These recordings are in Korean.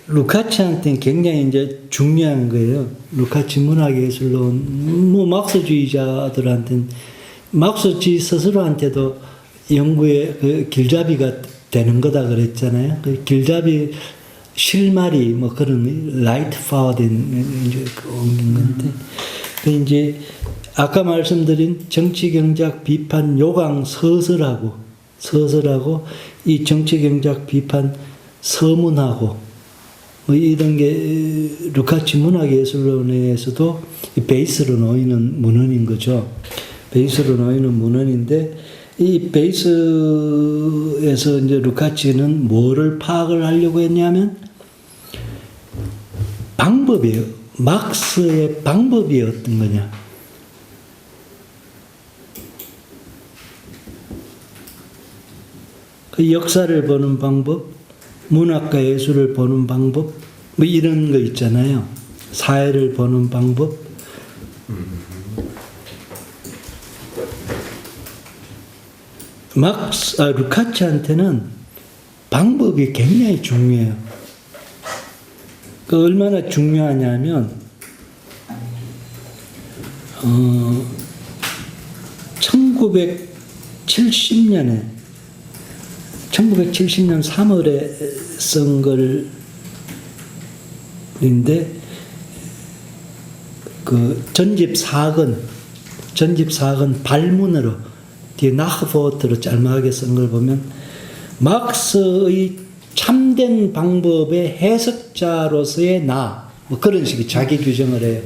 루카치한테는 굉장히 이제 중요한 거예요. 루카치 문학예술론, 뭐 막스주의자들한테는, 막스주의 스스로한테도 연구의 그 길잡이가 되는 거다 그랬잖아요. 그 길잡이 실마리, 뭐 그런 라이트 파워된 이제 옮긴 건데, 그 이제 아까 말씀드린 정치경제학 비판 요강 서술하고 이 정치경제학 비판 서문하고 뭐 이런 게 루카치 문학예술론에서도 베이스로 놓이는 문헌인 거죠. 베이스로 놓이는 문헌인데 이 베이스에서 이제 루카치는 뭐를 파악을 하려고 했냐면 방법이에요. 막스의 방법이 어떤 거냐. 그 역사를 보는 방법, 문학과 예술을 보는 방법, 뭐 이런 거 있잖아요. 사회를 보는 방법. 루카치한테는 방법이 굉장히 중요해요. 그 얼마나 중요하냐면, 1970년 3월에 쓴 글인데, 그 전집 4권 발문으로, 뒤에 나흐포트로 짤막하게 쓴 걸 보면, 막스의 참된 방법의 해석자로서의 뭐 그런 식의 자기 규정을 해요.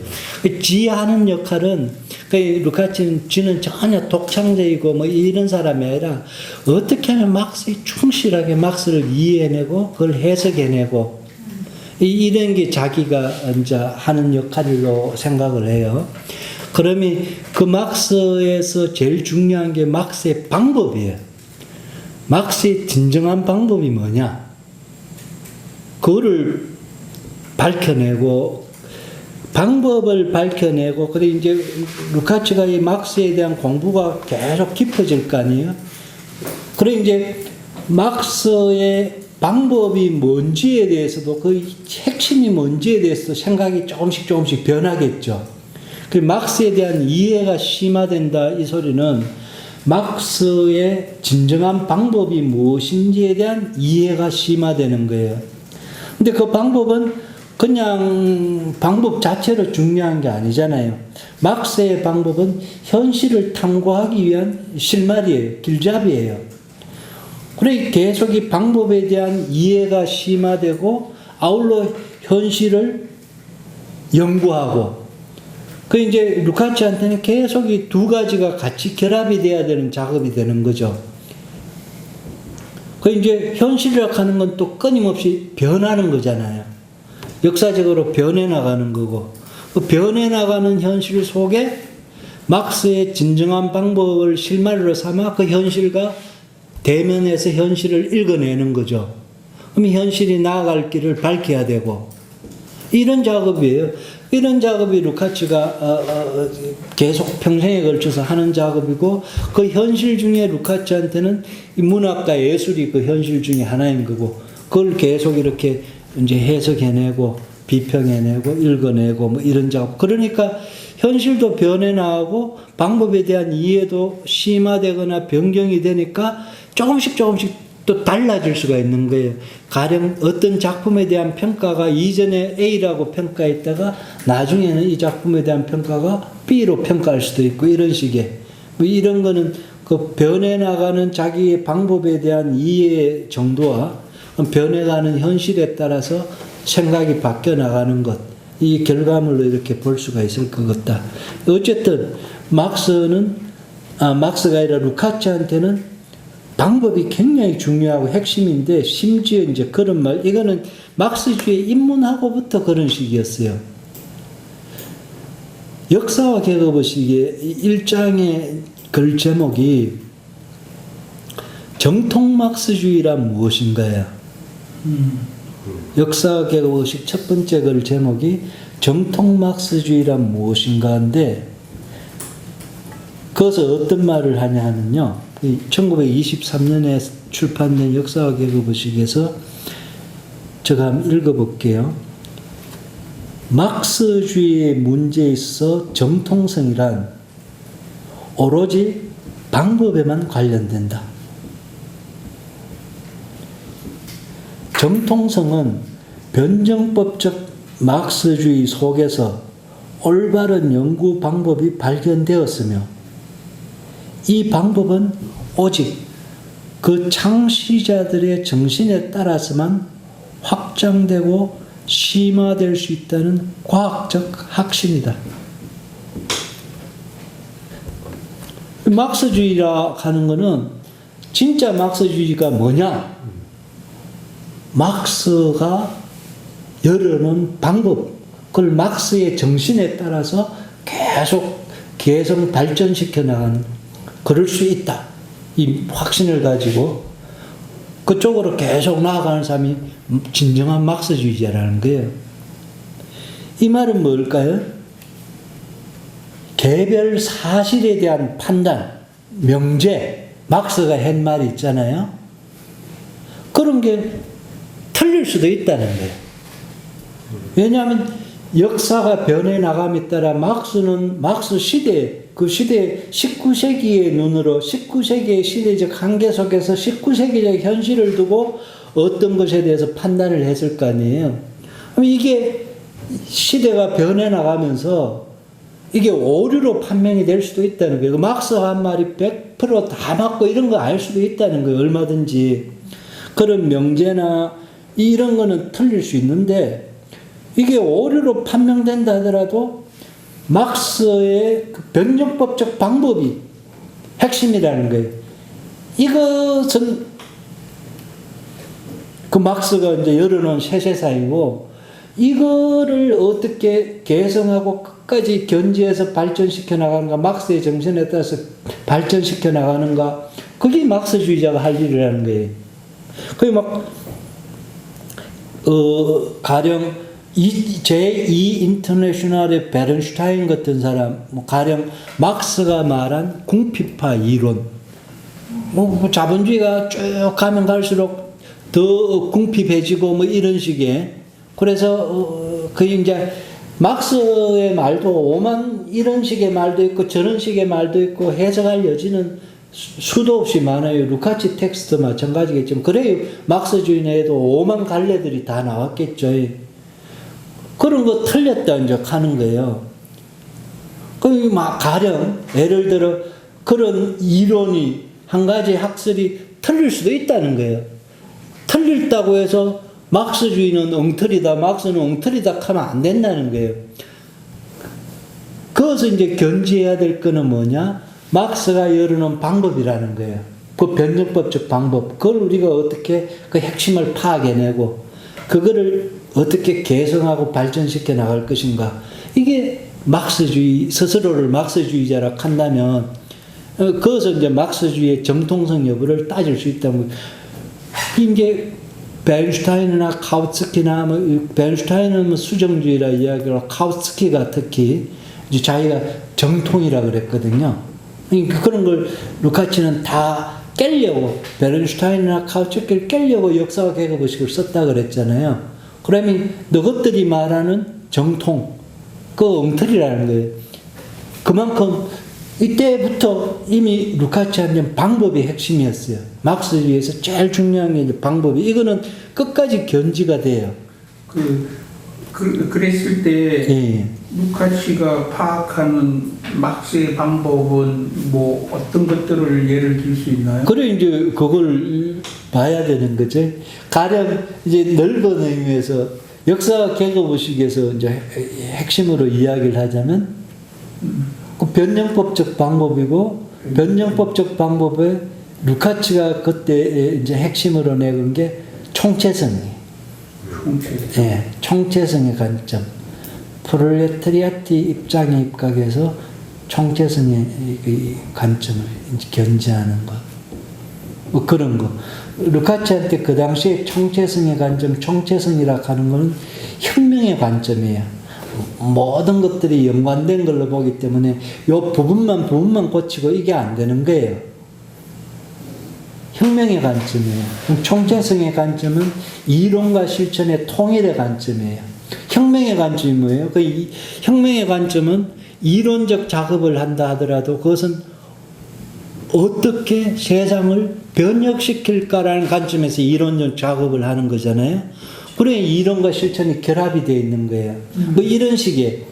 지하는 역할은, 루카치는 지는 전혀 독창적이고 뭐 이런 사람이 아니라 어떻게 하면 막스에 충실하게 막스를 이해해내고 그걸 해석해내고 이런 게 자기가 이제 하는 역할로 생각을 해요. 그러면 그 막스에서 제일 중요한 게 막스의 방법이에요. 막스의 진정한 방법이 뭐냐? 그거를 밝혀내고, 방법을 밝혀내고, 그래 이제 루카치가 이 막스에 대한 공부가 계속 깊어질 거 아니에요? 그래 이제 막스의 방법이 뭔지에 대해서도, 그 핵심이 뭔지에 대해서도 생각이 조금씩 변하겠죠. 그 막스에 대한 이해가 심화된다 이 소리는 막스의 진정한 방법이 무엇인지에 대한 이해가 심화되는 거예요. 근데 그 방법은 그냥 방법 자체로 중요한 게 아니잖아요. 막스의 방법은 현실을 탐구하기 위한 실마리예요. 길잡이예요. 그래 계속 이 방법에 대한 이해가 심화되고 아울러 현실을 연구하고, 그 이제 루카치한테는 계속 이 두 가지가 같이 결합이 돼야 되는 작업이 되는 거죠. 그 이제 현실이라고 하는 건 또 끊임없이 변하는 거잖아요. 역사적으로 변해나가는 거고, 그 변해나가는 현실 속에 막스의 진정한 방법을 실마리로 삼아 그 현실과 대면해서 현실을 읽어내는 거죠. 그럼 현실이 나아갈 길을 밝혀야 되고, 이런 작업이에요. 이런 작업이 루카치가 계속 평생에 걸쳐서 하는 작업이고, 그 현실 중에 루카치한테는 이 문학과 예술이 그 현실 중에 하나인 거고, 그걸 계속 이렇게 이제 해석해내고 비평해내고 읽어내고 뭐 이런 작업. 그러니까 현실도 변해나가고 방법에 대한 이해도 심화되거나 변경이 되니까 조금씩 또 달라질 수가 있는 거예요. 가령 어떤 작품에 대한 평가가 이전에 A라고 평가했다가 나중에는 이 작품에 대한 평가가 B로 평가할 수도 있고, 이런 식의 뭐 이런 거는 그 변해나가는 자기의 방법에 대한 이해 정도와 변해가는 현실에 따라서 생각이 바뀌어 나가는 것, 이 결과물로 이렇게 볼 수가 있을 것 같다. 어쨌든 막스가 아니라 루카치한테는 방법이 굉장히 중요하고 핵심인데, 심지어 이제 그런 말, 이거는 막스주의 입문하고부터 그런 식이었어요. 역사와 계급의식의 1장의 글 제목이 정통 막스주의란 무엇인가요? 역사와 계급의식 첫 번째 글 제목이 정통 막스주의란 무엇인가인데, 그것을 어떤 말을 하냐 하면요, 1923년에 출판된 역사와 계급의식에서 제가 한번 읽어볼게요. 막스주의의 문제에 있어 정통성이란 오로지 방법에만 관련된다. 정통성은 변정법적 막스주의 속에서 올바른 연구 방법이 발견되었으며 이 방법은 오직 그 창시자들의 정신에 따라서만 확장되고 심화될 수 있다는 과학적 확신이다. 막스주의라 하는 것은 진짜 막스주의가 뭐냐? 막스가 열어놓은 방법, 그걸 막스의 정신에 따라서 계속 개성 발전시켜 나가는, 그럴 수 있다. 이 확신을 가지고 그쪽으로 계속 나아가는 사람이 진정한 막스주의자라는 거예요. 이 말은 뭘까요? 개별 사실에 대한 판단, 명제, 막스가 한 말이 있잖아요. 그런 게 틀릴 수도 있다는 거예요. 왜냐하면 역사가 변해 나감에 따라 막스 시대, 그 시대 19세기의 눈으로 19세기의 시대적 한계 속에서 19세기적 현실을 두고 어떤 것에 대해서 판단을 했을 거 아니에요. 그럼 이게 시대가 변해 나가면서 이게 오류로 판명이 될 수도 있다는 거예요. 막스 한 말이 100%다 맞고 이런 거 알 수도 있다는 거예요. 얼마든지. 그런 명제나 이런 거는 틀릴 수 있는데 이게 오류로 판명된다 하더라도 막스의 그 변정법적 방법이 핵심이라는 거예요. 이것은 그 막스가 이제 열어놓은 세세사이고 이거를 어떻게 개성하고 끝까지 견지해서 발전시켜 나가는가, 막스의 정신에 따라서 발전시켜 나가는가, 그게 막스주의자가 할 일이라는 거예요. 그게 가령 제2 인터내셔널의 베른슈타인 같은 사람, 가령 막스가 말한 궁핍화 이론, 자본주의가 쭉 가면 갈수록 더 궁핍해지고 이런 식의, 그래서 그 이제 막스의 말도 이런 식의 말도 있고 저런 식의 말도 있고 해석할 여지는 수도 없이 많아요. 루카치 텍스트 마찬가지겠지만 그래요. 막스주의 내에도 오만 갈래들이 다 나왔겠죠. 그런 거 틀렸다 이제 하는 거예요. 가령 예를 들어 그런 이론이 한 가지 학설이 틀릴 수도 있다는 거예요. 틀렸다고 해서 막스주의는 엉터리다, 막스는 엉터리다 하면 안 된다는 거예요. 그것을 이제 견지해야 될 거는 뭐냐? 막스가 열어놓은 방법이라는 거예요. 그 변정법적 방법. 그걸 우리가 어떻게 그 핵심을 파악해내고, 그거를 어떻게 개성하고 발전시켜 나갈 것인가. 이게 막스주의, 스스로를 막스주의자라 한다면, 그것은 이제 막스주의의 정통성 여부를 따질 수 있다는 거예요. 이제 베른슈타인이나 카우츠키나 베른슈타인은 수정주의라 이야기하고 카우츠키가 특히 이제 자기가 정통이라 그랬거든요. 그런 걸 루카치는 다 깨려고, 베른슈타인이나 카우츠키를 깨려고 역사와 계급의식을 썼다 그랬잖아요. 그러면 너것들이 말하는 정통, 그 엉터리라는 거예요. 그만큼 이때부터 이미 루카치한테는 방법이 핵심이었어요. 막스주의에서 제일 중요한 게 이제 방법이, 이거는 끝까지 견지가 돼요. 그랬을 때 예. 루카치가 파악하는 막스의 방법은 뭐 어떤 것들을 예를 들 수 있나요? 그래 이제 그걸 봐야 되는 거죠. 가령 이제 넓은 의미에서 역사 계급의식에서 이제 핵심으로 이야기를 하자면 그 변정법적 방법이고, 변정법적 방법에 루카치가 그때 이제 핵심으로 내건 게 총체성이에요. 예, 총체성의 관점. 프롤레타리아티 입장에 입각해서 총체성의 관점을 이제 견지하는 것. 뭐 그런 거. 루카치한테 그 당시에 총체성의 관점, 총체성이라 하는 것은 혁명의 관점이에요. 모든 것들이 연관된 걸로 보기 때문에 요 부분만 고치고 이게 안 되는 거예요. 혁명의 관점이에요. 총체성의 관점은 이론과 실천의 통일의 관점이에요. 혁명의 관점이 뭐예요? 혁명의 관점은 이론적 작업을 한다 하더라도 그것은 어떻게 세상을 변혁시킬까라는 관점에서 이론적 작업을 하는 거잖아요. 그래 이론과 실천이 결합이 되어 있는 거예요. 뭐 이런 식의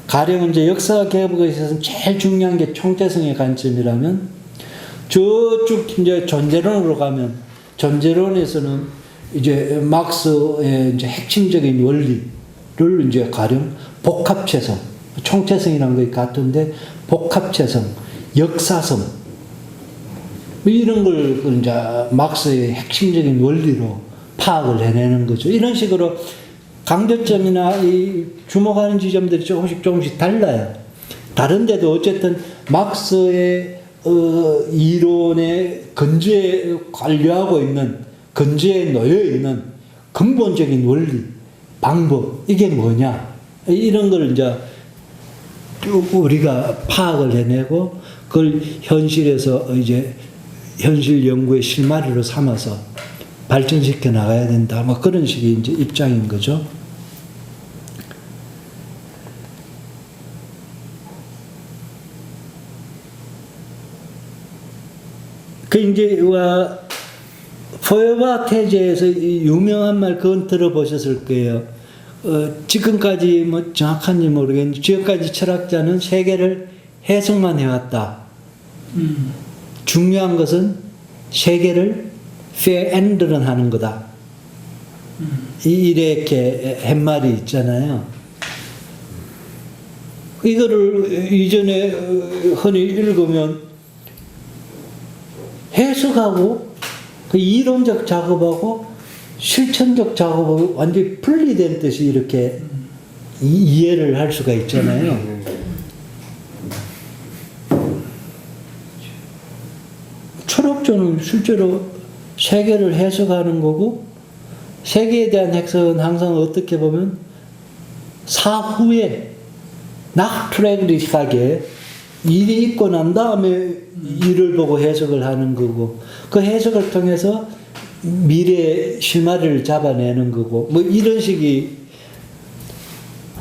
가령 이제 역사 개혁에 있어서는 제일 중요한 게 총체성의 관점이라면 저쪽 이제 존재론으로 가면 존재론에서는 이제 막스의 이제 핵심적인 원리를 이제 가령 복합체성, 총체성이라는 것이 같은데 복합체성, 역사성 뭐 이런 걸 이제 막스의 핵심적인 원리로 파악을 해내는 거죠. 이런 식으로 강조점이나 이 주목하는 지점들이 조금씩 달라요. 다른데도 어쨌든 막스의 이론의 근저에 관료하고 있는 근저에 놓여 있는 근본적인 원리, 방법 이게 뭐냐 이런 걸 이제 쭉 우리가 파악을 해내고 그걸 현실에서 이제 현실 연구의 실마리로 삼아서 발전시켜 나가야 된다. 뭐 그런 식의 이제 입장인 거죠. 그 이제 포에바 태제에서 유명한 말 그건 들어보셨을 거예요. 지금까지 뭐 정확한지 모르겠는데 지금까지 철학자는 세계를 해석만 해왔다. 중요한 것은 세계를 verändern 하는 거다. 이렇게 팻말이 있잖아요. 이거를 이전에 흔히 읽으면 해석하고 그 이론적 작업하고 실천적 작업하고 완전히 분리된 뜻이 이렇게 이해를 할 수가 있잖아요. 철학자는 실제로 세계를 해석하는 거고 세계에 대한 해석은 항상 어떻게 보면 사후에 나트레그리하게 일이 있고 난 다음에 일을 보고 해석을 하는 거고 그 해석을 통해서 미래의 실마리를 잡아내는 거고 뭐 이런 식이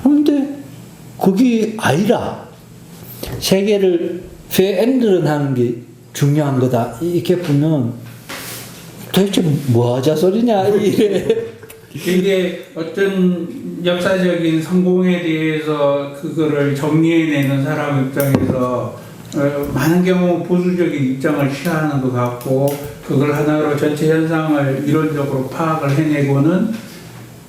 그런데 그게 아니라 세계를 verändern 하는 게 중요한 거다 이렇게 보면 도대체 뭐 하자 소리냐 이래. 이게 어떤 역사적인 성공에 대해서 그거를 정리해내는 사람 입장에서 많은 경우 보수적인 입장을 취하는 것 같고 그걸 하나로 전체 현상을 이론적으로 파악을 해내고는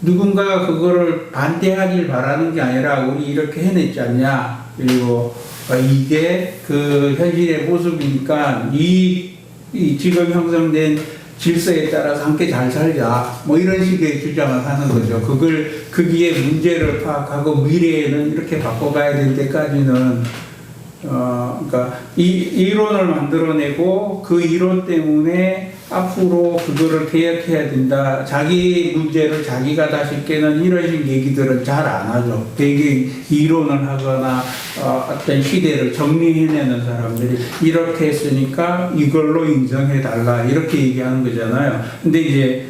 누군가 그거를 반대하길 바라는 게 아니라 우리 이렇게 해냈지 않냐 그리고 이게 그 현실의 모습이니까 이 지금 형성된 질서에 따라서 함께 잘 살자 뭐 이런 식의 주장을 하는 거죠. 그걸 거기에 문제를 파악하고 미래에는 이렇게 바꿔가야 될 때까지는 그러니까 이 이론을 만들어내고 그 이론 때문에 앞으로 그거를 개혁해야 된다. 자기 문제를 자기가 다시 깨는 이런 식 얘기들은 잘 안 하죠. 되게 이론을 하거나 어떤 시대를 정리해내는 사람들이 이렇게 했으니까 이걸로 인정해달라 이렇게 얘기하는 거잖아요. 근데 이제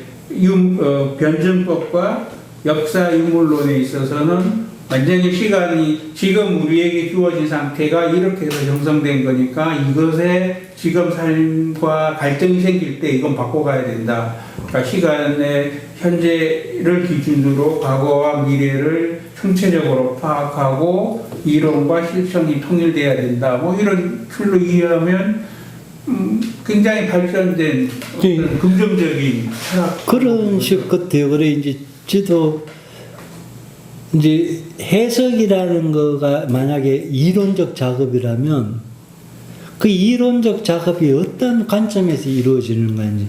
변증법과 역사 유물론에 있어서는 완전히 시간이 지금 우리에게 주어진 상태가 이렇게 해서 형성된 거니까 이것에 지금 삶과 갈등이 생길 때 이건 바꿔가야 된다. 그러니까 시간의 현재를 기준으로 과거와 미래를 총체적으로 파악하고 이론과 실천이 통일돼야 된다. 뭐 이런 틀로 이해하면 굉장히 발전된 어떤 긍정적인 철학 그런 식 같아요. 그래 이제 지도 이제 해석이라는 거가 만약에 이론적 작업이라면 그 이론적 작업이 어떤 관점에서 이루어지는 건지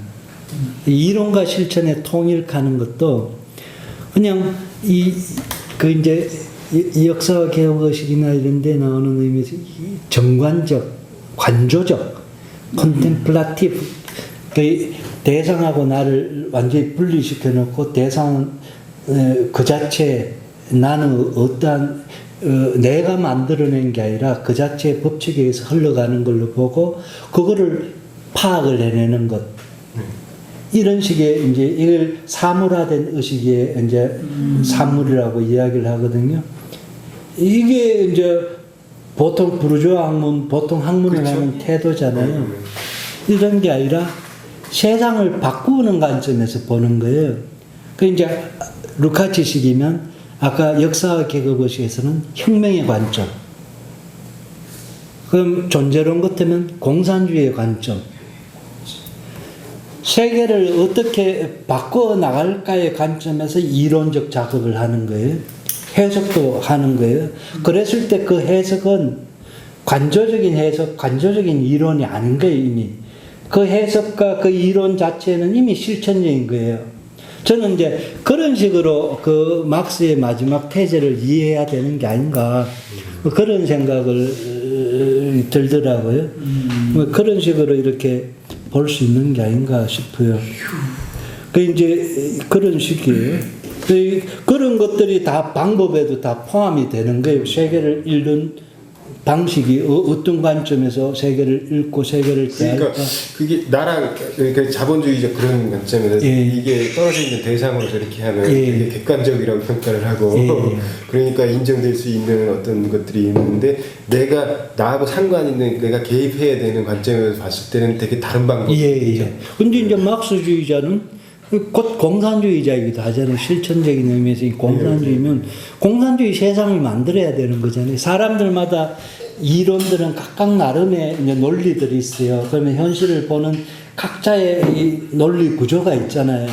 이론과 실천의 통일하는 것도 그냥 그 이제 역사 개혁의식이나 이런 데 나오는 의미에서 정관적, 관조적, 컨템플라티브 그 대상하고 나를 완전히 분리시켜 놓고 대상은 그 자체 나는 어떠한 내가 만들어낸 게 아니라 그 자체의 법칙에 의해서 흘러가는 걸로 보고 그거를 파악을 해내는 것 이런 식의 이제 이걸 사물화된 의식의 이제 산물이라고 이야기를 하거든요. 이게 이제 보통 부르주아 학문, 보통 학문을 그렇죠. 하는 태도잖아요. 이런 게 아니라 세상을 바꾸는 관점에서 보는 거예요. 그 이제 루카치식이면 아까 역사와 계급의식에서는 혁명의 관점. 그럼 존재론 같으면 공산주의의 관점. 세계를 어떻게 바꿔 나갈까의 관점에서 이론적 작업을 하는 거예요. 해석도 하는 거예요. 그랬을 때 그 해석은 관조적인 해석, 관조적인 이론이 아닌 거예요, 이미. 그 해석과 그 이론 자체는 이미 실천적인 거예요. 저는 이제 그런 식으로 그 막스의 마지막 태제를 이해해야 되는 게 아닌가. 그런 생각을 들더라고요. 뭐 그런 식으로 이렇게 볼 수 있는 게 아닌가 싶어요. 그 이제 그런 식이에요. 그런 것들이 다 방법에도 다 포함이 되는 거예요. 세계를 읽는 방식이 어떤 관점에서 세계를 읽고 세계를 대할까. 그러니까 그게 나랑 그러니까 자본주의적 그런 관점에서 예. 이게 떨어져 있는 대상으로서 이렇게 하면 예. 되게 객관적이라고 평가를 하고 예. 그러니까 인정될 수 있는 어떤 것들이 있는데 내가 나하고 상관 있는 내가 개입해야 되는 관점에서 봤을 때는 되게 다른 방법이죠. 예. 근데 이제 막스주의자는 곧 공산주의자이기도 하잖아요. 실천적인 의미에서 이 공산주의면 공산주의 세상을 만들어야 되는 거잖아요. 사람들마다 이론들은 각각 나름의 이제 논리들이 있어요. 그러면 현실을 보는 각자의 이 논리 구조가 있잖아요.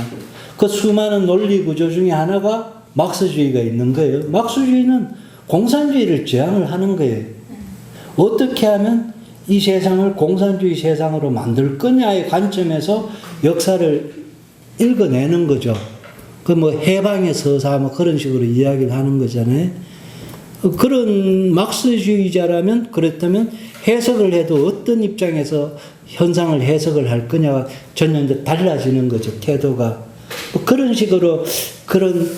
그 수많은 논리 구조 중에 하나가 막스주의가 있는 거예요. 막스주의는 공산주의를 지향을 하는 거예요. 어떻게 하면 이 세상을 공산주의 세상으로 만들 거냐의 관점에서 역사를 읽어내는 거죠. 그 뭐 해방의 서사 뭐 그런 식으로 이야기를 하는 거잖아요. 그런 막스주의자라면 그렇다면 해석을 해도 어떤 입장에서 현상을 해석을 할 거냐가 전혀 이제 달라지는 거죠. 태도가. 뭐 그런 식으로 그런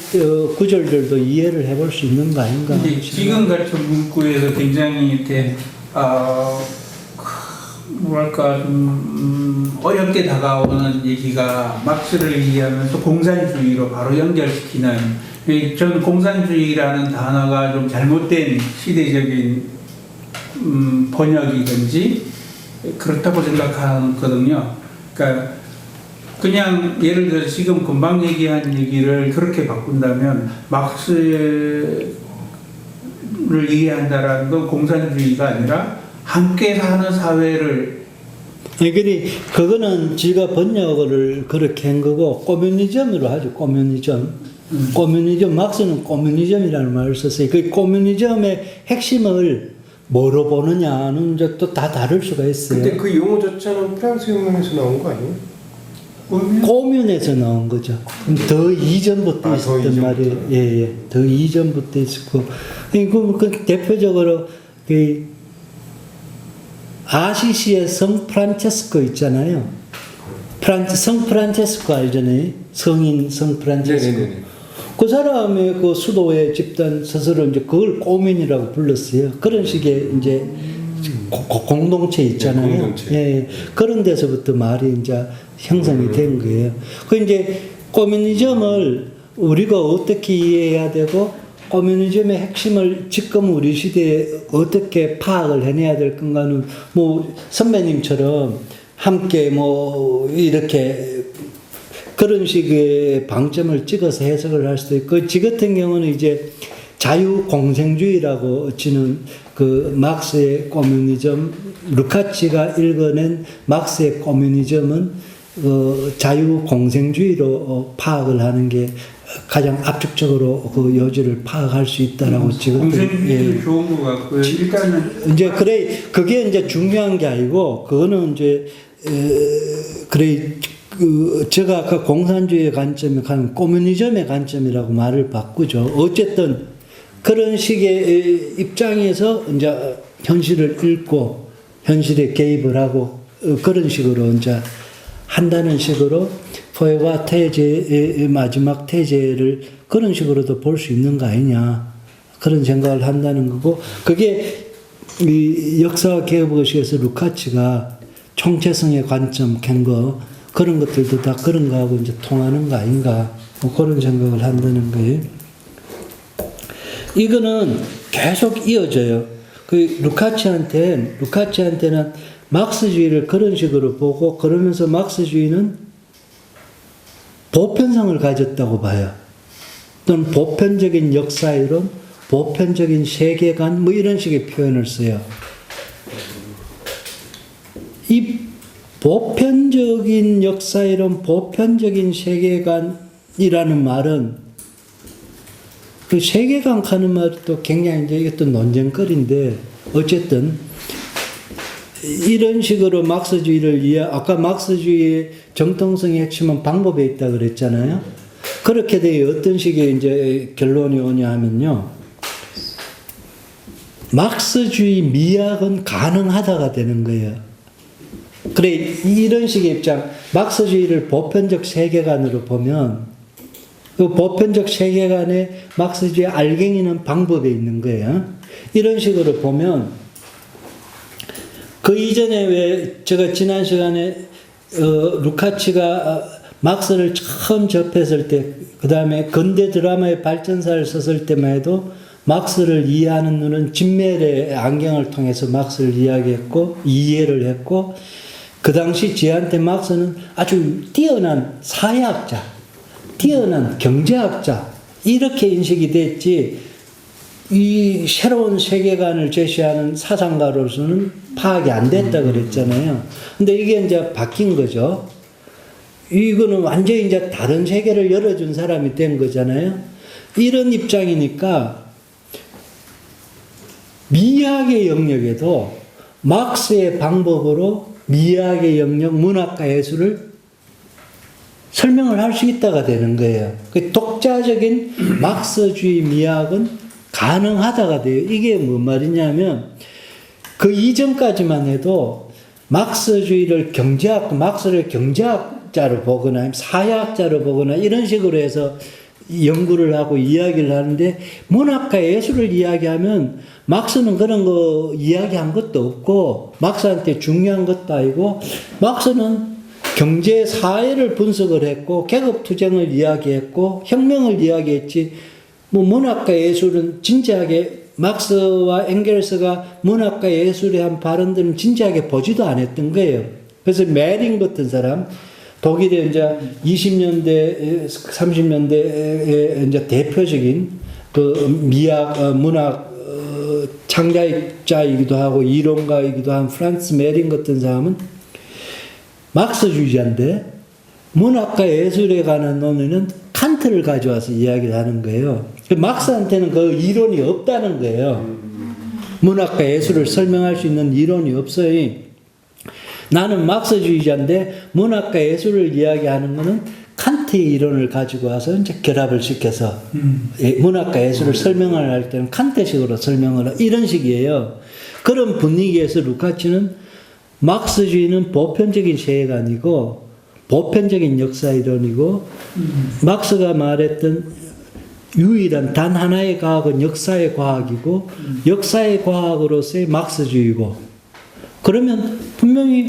구절들도 이해를 해볼 수 있는 거 아닌가. 근데 지금 같은 문구에서 굉장히 이렇게 뭐랄까 좀 어렵게 다가오는 얘기가 막스를 이해하면서 공산주의로 바로 연결시키는, 저는 공산주의라는 단어가 좀 잘못된 시대적인 번역이든지 그렇다고 생각하거든요. 그러니까 그냥 예를 들어 지금 금방 얘기한 얘기를 그렇게 바꾼다면 막스를 이해한다라는 건 공산주의가 아니라 함께 사는 사회를. 그거는 지가 번역을 그렇게 한 거고, 꼬뮤니즘으로 하죠, 꼬뮤니즘. 꼬뮤니즘, 막스는 꼬뮤니즘이라는 말을 썼어요. 그 꼬뮤니즘의 핵심을 뭐로 보느냐는 이제 또 다 다를 수가 있어요. 근데 그 용어 자체는 프랑스 혁명에서 나온 거 아니에요? 꼬뮌에서 나온 거죠. 더 이전부터 있었던 말이에요. 예. 더 이전부터 있었고. 그 대표적으로 그 아시시의 성 프란체스코 있잖아요. 성 프란체스코 알잖아요. 성인 성 프란체스코. 네네네. 그 사람의 그 수도의 집단 스스로 이제 그걸 꼬민이라고 불렀어요. 그런 식의 이제 공동체 있잖아요. 네, 공동체. 예. 그런 데서부터 말이 이제 형성이 된 거예요. 그 이제 꼬뮤니즘을 우리가 어떻게 이해해야 되고 꼬뮤니즘의 핵심을 지금 우리 시대에 어떻게 파악을 해내야 될 건가는 뭐 선배님처럼 함께 뭐 이렇게 그런 식의 방점을 찍어서 해석을 할 수도 있고, 지 같은 경우는 이제 자유공생주의라고 치는 그 막스의 꼬뮤니즘, 루카치가 읽어낸 막스의 꼬뮤니즘은 자유공생주의로 파악을 하는 게 가장 압축적으로 그 요지를 파악할 수 있다라고 지금. 공생주의는 좋은 것 같고요. 일단은 이제 그래, 그게 이제 중요한 게 아니고, 그거는 이제 그래, 제가 아까 공산주의의 관점에 가면 꼬뮤니즘의 관점이라고 말을 바꾸죠. 어쨌든 그런 식의 입장에서 이제 현실을 읽고 현실에 개입을 하고 그런 식으로 이제 한다는 식으로 포에와 태제의 마지막 태제를 그런 식으로도 볼 수 있는 거 아니냐, 그런 생각을 한다는 거고, 그게 이 역사와 개혁의식에서 루카치가 총체성의 관점 캔 거, 그런 것들도 다 그런 거하고 이제 통하는 거 아닌가. 뭐 그런 생각을 한다는 거예요. 이거는 계속 이어져요. 그 루카치한테는 막스주의를 그런 식으로 보고, 그러면서 막스주의는 보편성을 가졌다고 봐요. 또는 보편적인 역사이론, 보편적인 세계관, 뭐 이런 식의 표현을 써요. 이 보편적인 역사이론, 보편적인 세계관이라는 말은, 그 세계관 하는 말도 굉장히 이제 이것도 논쟁거리인데, 어쨌든 이런 식으로 막스주의를 아까 막스주의의 정통성의 핵심은 방법에 있다 그랬잖아요. 그렇게 돼 어떤 식의 이제 결론이 오냐 하면요, 막스주의 미학은 가능하다가 되는 거예요. 그래, 이런 식의 입장, 막스주의를 보편적 세계관으로 보면 그 보편적 세계관에 막스주의 알갱이는 방법에 있는 거예요. 이런 식으로 보면 그 이전에 왜 제가 지난 시간에 루카치가 막스를 처음 접했을 때, 그 다음에 근대 드라마의 발전사를 썼을 때만 해도 막스를 이해하는 눈은 진멜의 안경을 통해서 막스를 이해를 했고, 그 당시 저한테 막스는 아주 뛰어난 사회학자, 뛰어난 경제학자, 이렇게 인식이 됐지, 이 새로운 세계관을 제시하는 사상가로서는 파악이 안 됐다 그랬잖아요. 근데 이게 이제 바뀐 거죠. 이거는 완전히 이제 다른 세계를 열어준 사람이 된 거잖아요. 이런 입장이니까 미학의 영역에도 막스의 방법으로 미학의 영역, 문학과 예술을 설명을 할 수 있다가 되는 거예요. 그 독자적인 막스주의 미학은 가능하다가 돼요. 이게 뭔 말이냐면, 그 이전까지만 해도 막스주의를 막스를 경제학자로 보거나 사회학자로 보거나 이런 식으로 해서 연구를 하고 이야기를 하는데, 문학과 예술을 이야기하면 막스는 그런 거 이야기한 것도 없고 막스한테 중요한 것도 아니고, 막스는 경제 사회를 분석을 했고 계급투쟁을 이야기했고 혁명을 이야기했지, 뭐 문학과 예술은 진지하게 막스와 엥겔스가 문학과 예술에 한 발언들은 진지하게 보지도 않았던 거예요. 그래서 메링 같은 사람, 독일의 이제 20년대, 30년대의 이제 대표적인 그 미학, 문학 창작자이기도 하고 이론가이기도 한 프란츠 메링 같은 사람은 막스주의자인데 문학과 예술에 관한 논의는 칸트를 가져와서 이야기를 하는 거예요. 막스한테는 그 이론이 없다는 거예요. 문학과 예술을 설명할 수 있는 이론이 없어요. 나는 막스주의자인데 문학과 예술을 이야기하는 것은 칸트의 이론을 가지고 와서 이제 결합을 시켜서 문학과 예술을 설명을 할 때는 칸트식으로 설명을 하고 이런 식이에요. 그런 분위기에서 루카치는 막스주의는 보편적인 세계관이고 보편적인 역사 이론이고 막스가 말했던 유일한 단 하나의 과학은 역사의 과학이고 역사의 과학으로서의 막스주의고, 그러면 분명히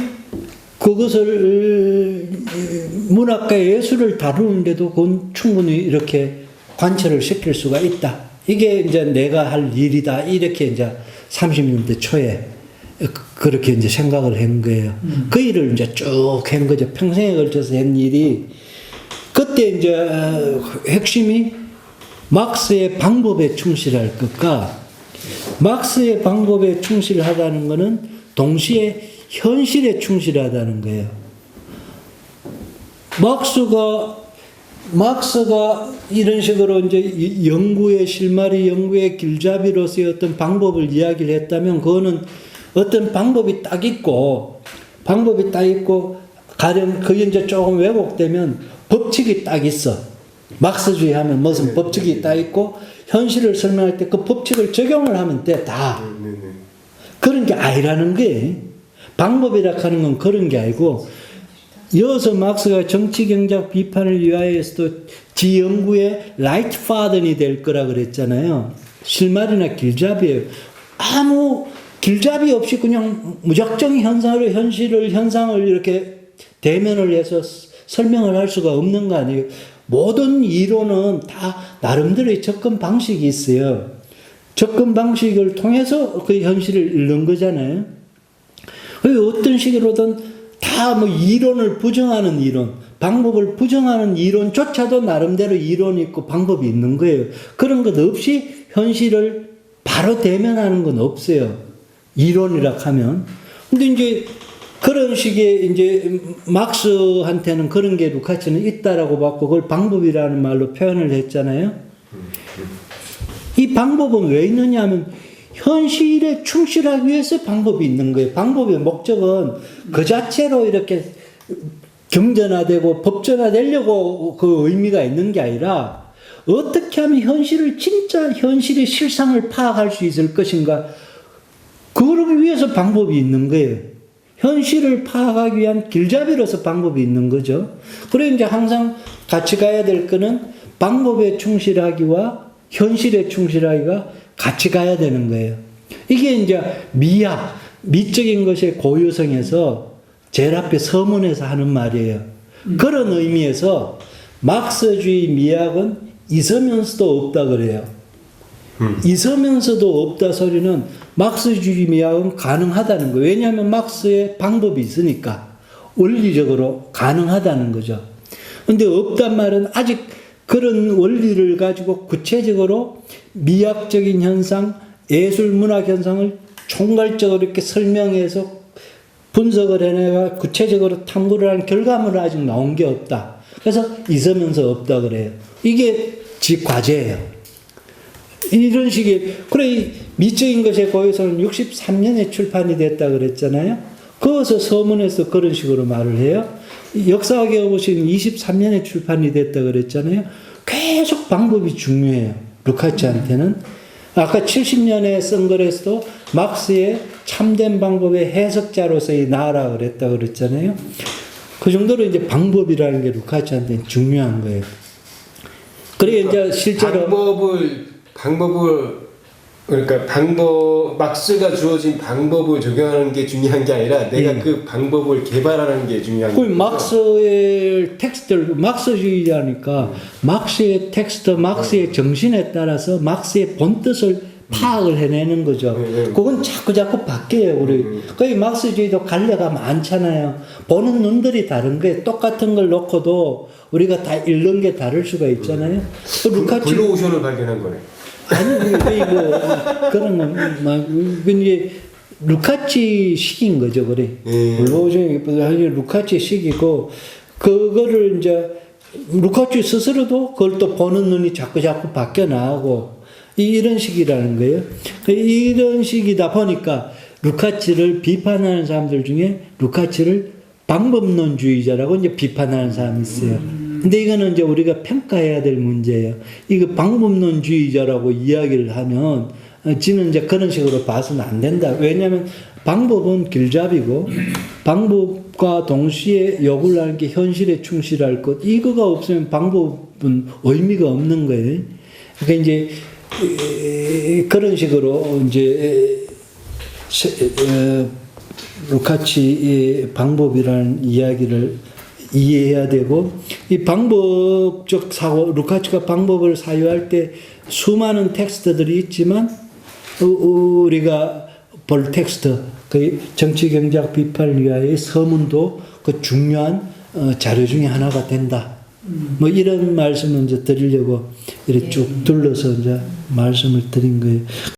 그것을 문학과 예술을 다루는데도 그건 충분히 이렇게 관철을 시킬 수가 있다. 이게 이제 내가 할 일이다. 이렇게 이제 30년대 초에 그렇게 이제 생각을 한 거예요. 그 일을 이제 쭉 한 거죠. 평생에 걸쳐서 한 일이. 그때 이제 핵심이 막스의 방법에 충실할 것과 막스의 방법에 충실하다는 것은 동시에 현실에 충실하다는 거예요. 막스가 이런 식으로 이제 연구의 실마리, 연구의 길잡이로서의 어떤 방법을 이야기를 했다면 그거는 어떤 방법이 딱 있고 가령 그게 이제 조금 왜곡되면 법칙이 딱 있어. 막스주의 하면 무슨 법칙이 딱 있고 현실을 설명할 때 그 법칙을 적용을 하면 돼, 다. 그런 게 아니라는 거예요. 방법이라 하는 건 그런 게 아니고, 이어서 막스가 정치경제학 비판을 위하여서도 지 연구의 라이트 파든이 될 거라 그랬잖아요. 실마리나 길잡이에요. 아무 길잡이 없이 그냥 무작정 현상을 이렇게 대면을 해서 설명을 할 수가 없는 거 아니에요. 모든 이론은 다 나름대로의 접근 방식이 있어요. 접근 방식을 통해서 그 현실을 읽는 거잖아요. 어떤 식으로든 다 뭐 이론을 부정하는 이론, 방법을 부정하는 이론조차도 나름대로 이론이 있고 방법이 있는 거예요. 그런 것 없이 현실을 바로 대면하는 건 없어요. 이론이라 하면. 근데 이제 그런 식의 이제 막스한테는 그런 게 루카치는 있다라고 봤고 그걸 방법이라는 말로 표현을 했잖아요. 이 방법은 왜 있느냐 하면 현실에 충실하기 위해서 방법이 있는 거예요. 방법의 목적은 그 자체로 이렇게 경전화되고 법전화되려고 그 의미가 있는 게 아니라 어떻게 하면 현실을 진짜 현실의 실상을 파악할 수 있을 것인가 그러기 위해서 방법이 있는 거예요. 현실을 파악하기 위한 길잡이로서 방법이 있는 거죠. 그래서 이제 항상 같이 가야 될 거는 방법에 충실하기와 현실에 충실하기가 같이 가야 되는 거예요. 이게 이제 미적인 것의 고유성에서 제일 앞에 서문에서 하는 말이에요. 그런 의미에서 막스주의 미학은 있으면서도 없다 그래요. 있으면서도 없다 소리는 막스주의 미학은 가능하다는 거예요. 왜냐하면 막스의 방법이 있으니까 원리적으로 가능하다는 거죠. 근데 없단 말은 아직 그런 원리를 가지고 구체적으로 미학적인 현상, 예술 문학 현상을 총괄적으로 이렇게 설명해서 분석을 해내가 구체적으로 탐구를 한 결과물은 아직 나온 게 없다. 그래서 있으면서 없다 그래요. 이게 지 과제예요. 이런 식의 그래 미적인 것의 고유성은 63년에 출판이 됐다 그랬잖아요. 거기서 서문에서 그런 식으로 말을 해요. 역사학에 보시면 23년에 출판이 됐다 그랬잖아요. 계속 방법이 중요해요. 루카치한테는. 아까 70년에 쓴 거에서도 막스의 참된 방법의 해석자로서의 나라 그랬다 그랬잖아요. 그 정도로 이제 방법이라는 게 루카치한테는 중요한 거예요. 그래 이제 실제로 막스가 주어진 방법을 적용하는 게 중요한 게 아니라 내가 그 방법을 개발하는 게 중요한 거예요. 막스의 텍스트를 막스주의자니까 막스의 텍스트, 막스의 정신에 따라서 막스의 본뜻을 파악을 해내는 거죠. 그건 자꾸 바뀌어요. 우리 거의 막스주의도 갈래가 많잖아요. 보는 눈들이 다른 거예요. 똑같은 걸 놓고도 우리가 다 읽는 게 다를 수가 있잖아요. 루카치 블루오션을 발견한 거네. 아니, 그런 건, 이게, 루카치 식인 거죠, 그래. 루카치 식이고, 그거를 이제, 루카치 스스로도 그걸 또 보는 눈이 자꾸 바뀌어 나가고, 이런 식이라는 거예요. 이런 식이다 보니까, 루카치를 비판하는 사람들 중에, 루카치를 방법론주의자라고 이제 비판하는 사람이 있어요. 근데 이거는 이제 우리가 평가해야 될 문제예요. 이거 방법론주의자라고 이야기를 하면, 지는 이제 그런 식으로 봐서는 안 된다. 왜냐하면 방법은 길잡이고, 방법과 동시에 요구를 하는 게 현실에 충실할 것. 이거가 없으면 방법은 의미가 없는 거예요. 그러니까 이제, 그런 식으로 이제, 루카치의 방법이라는 이야기를 이해해야 되고, 이 방법적 사고, 루카치가 방법을 사유할 때 수많은 텍스트들이 있지만, 우리가 볼 텍스트, 그 정치경제학 비판을 위하여의 서문도 그 중요한 자료 중에 하나가 된다. 뭐 이런 말씀을 이제 드리려고 이렇게 쭉 둘러서 이제 말씀을 드린 거예요.